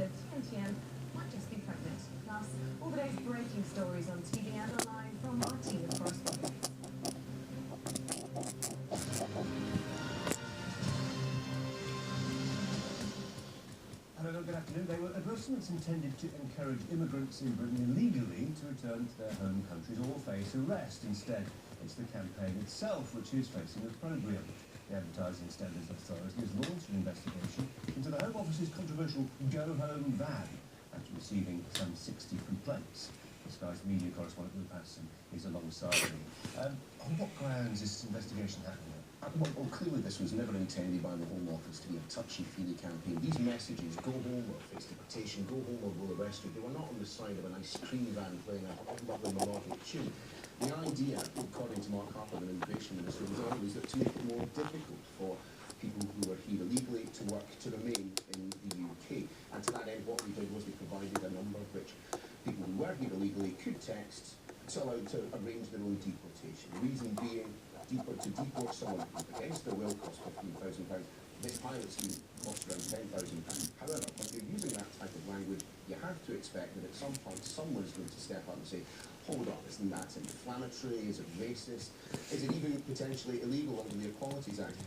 says ktten might just be pregnant. Plus, all the day's breaking stories on TV and online from our team of correspondents. Hello, good afternoon. They were advertisements intended to encourage immigrants in Britain illegally to return to their home countries or face arrest. Instead, it's the campaign itself which is facing opprobrium. The Advertising Standards Authority has launched an investigation into the Home Office's controversial Go Home van after receiving some 60 complaints. The Sky's media correspondent Lou Patterson is alongside me. On what grounds is this investigation happening? Well, clearly this was never intended by the Home Office to be a touchy-feely campaign. These messages, go home or face deportation, go home or we'll arrest you, they were not on the side of an ice cream van playing a lovely melodic tune. The idea, according to Mark Harper, the Immigration Minister, was always that to make it more difficult for people who are here illegally to work, to remain in the UK. And to that end, what we did was we provided a number which people who were here illegally could text to allow to arrange their own deportation. The reason being, to deport someone against their will costs £15,000. This pilot scheme costs around £10,000. However, when you're using that type of language, you have to expect that at some point someone's going to step up and say, hold on, isn't that inflammatory? Is it racist? Is it even potentially illegal under the Equalities Act?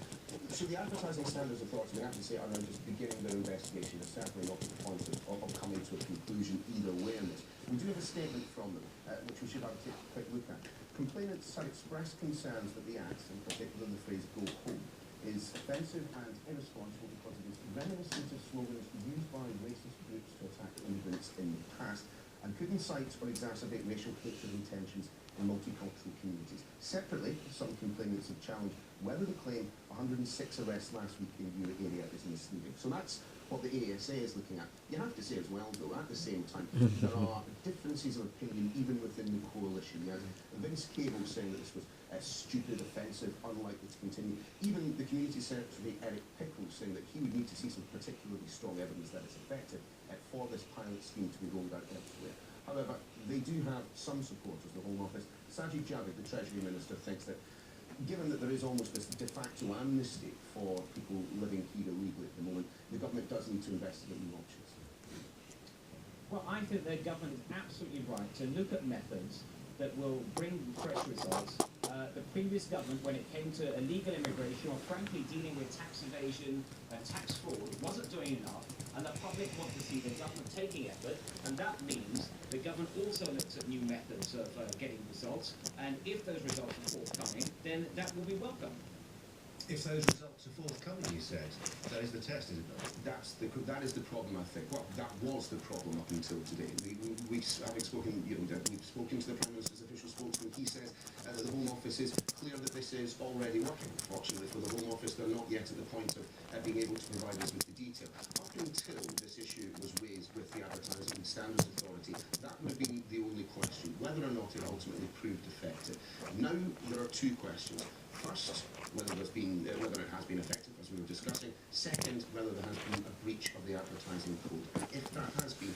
So the Advertising Standards Authority, we have to say, are now just beginning their investigation. They're certainly not at the point of coming to a conclusion either way on this. We do have a statement from them, which we should have a quick look at. Complainants have expressed concerns that the Act, in particular the phrase go home, is offensive and irresponsible because it is reminiscent of slogans used by racist groups to attack immigrants in the past and could incite or exacerbate racial hatred and tensions in multicultural communities. Separately, some complainants have challenged whether the claim 106 arrests last week in the Euro area is misleading. So that's what the ASA is looking at. You have to say as well, though, at the same time, there are differences of opinion even within the coalition. You have Vince Cable saying that this was stupid, offensive, unlikely to continue. Even the Community Secretary, Eric Pickles, saying that he would need to see some particularly strong evidence that it's effective for this pilot scheme to be rolled out elsewhere. However, they do have some supporters, the Home Office. Sajid Javid, the Treasury Minister, thinks that given that there is almost this de facto amnesty for people living here illegally at the moment, the government does need to investigate new options. Well, I think the government is absolutely right to look at methods that will bring fresh results. The previous government, when it came to illegal immigration or frankly dealing with tax evasion, tax fraud, wasn't doing enough, and the public want to see the government taking effort, and that means the government also looks at new methods of getting results, and if those results are forthcoming, then that will be welcome. If those results are forthcoming, you said, that is the test, is it not? That is the problem, I think. Well, that was the problem up until today. We've spoken to the Prime Minister's official spokesman. He says that the Home Office is clear that this is already working. Fortunately for the Home Office, they're not yet at the point of being able to provide us with the detail. Up until this issue was raised with the Advertising Standards Authority, that would have been the only question, whether or not it ultimately proved effective. Now there are two questions. First, whether it has been effective, as we were discussing. Second, whether there has been a breach of the advertising code. If there has been,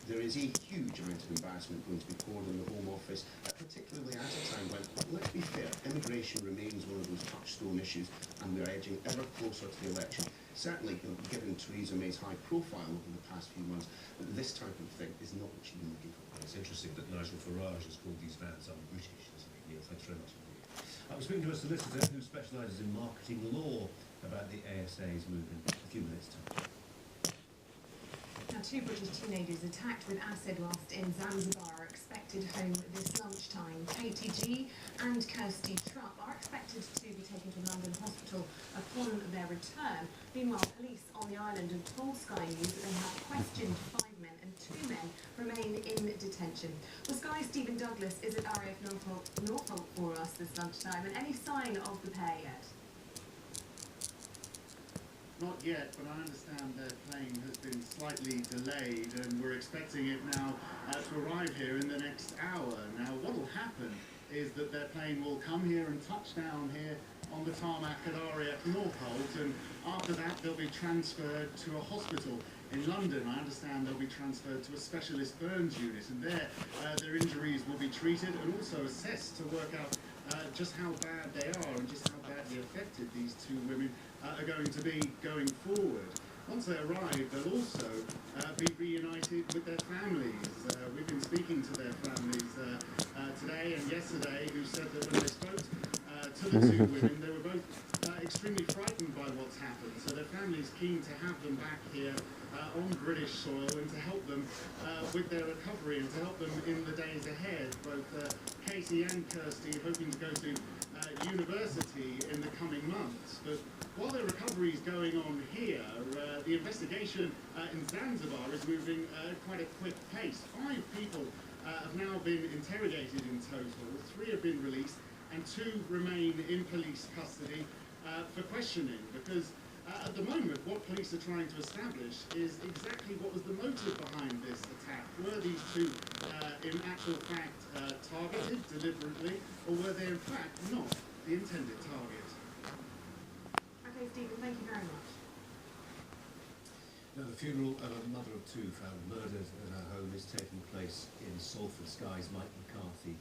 there is a huge amount of embarrassment going to be poured on the Home Office, particularly at a time when, let's be fair, immigration remains one of those touchstone issues, and we're edging ever closer to the election. Certainly, given Theresa May's high profile over the past few months, this type of thing is not what she's been looking for. It's interesting that Nigel Farage has called these vans un-British, isn't he? Neil, thanks very much indeed. I was speaking to a solicitor who specialises in marketing law about the ASA's move in a few minutes' time. Now, two British teenagers attacked with acid whilst in Zanzibar are expected home this lunchtime. Katie G and Kirsty Trupp are expected to be taken to London Hospital upon their return. Meanwhile, police on the island have told Sky News that they have questioned 5 men and 2 men remain in detention. Well, Sky's Stephen Douglas is at RAF Norfolk for us this lunchtime, and any sign of the pair yet? Not yet, but I understand their plane has been slightly delayed and we're expecting it now to arrive here in the next hour. Now, what will happen is that their plane will come here and touch down here on the tarmac at RAF Norfolk, and after that they'll be transferred to a hospital in London. I understand they'll be transferred to a specialist burns unit, and there their injuries will be treated and also assessed to work out just how bad they are and just how badly affected these two women are going to be going forward. once they arrive, they'll also be reunited with their families. We've been speaking to their families today and yesterday, who said that when they spoke to the two women, they were both extremely frightened by what's happened. So their family's keen to have them back here on British soil and to help them with their recovery and to help them in the days ahead. Both Katie and Kirsty hoping to go to university in the coming months. But while their recovery is going on here, the investigation in Zanzibar is moving at quite a quick pace. 5 people have now been interrogated in total. 3 have been released and 2 remain in police custody for questioning, because at the moment what police are trying to establish is exactly what was the motive behind this attack. Were these 2 in actual fact targeted deliberately, or were they in fact not the intended target? Okay, Stephen, thank you very much. Now, the funeral of a mother of 2 found murdered in her home is taking place in Salford Skies. Mike McCarthy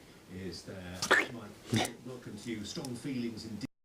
is there. Mike, welcome to you. Strong feelings indeed.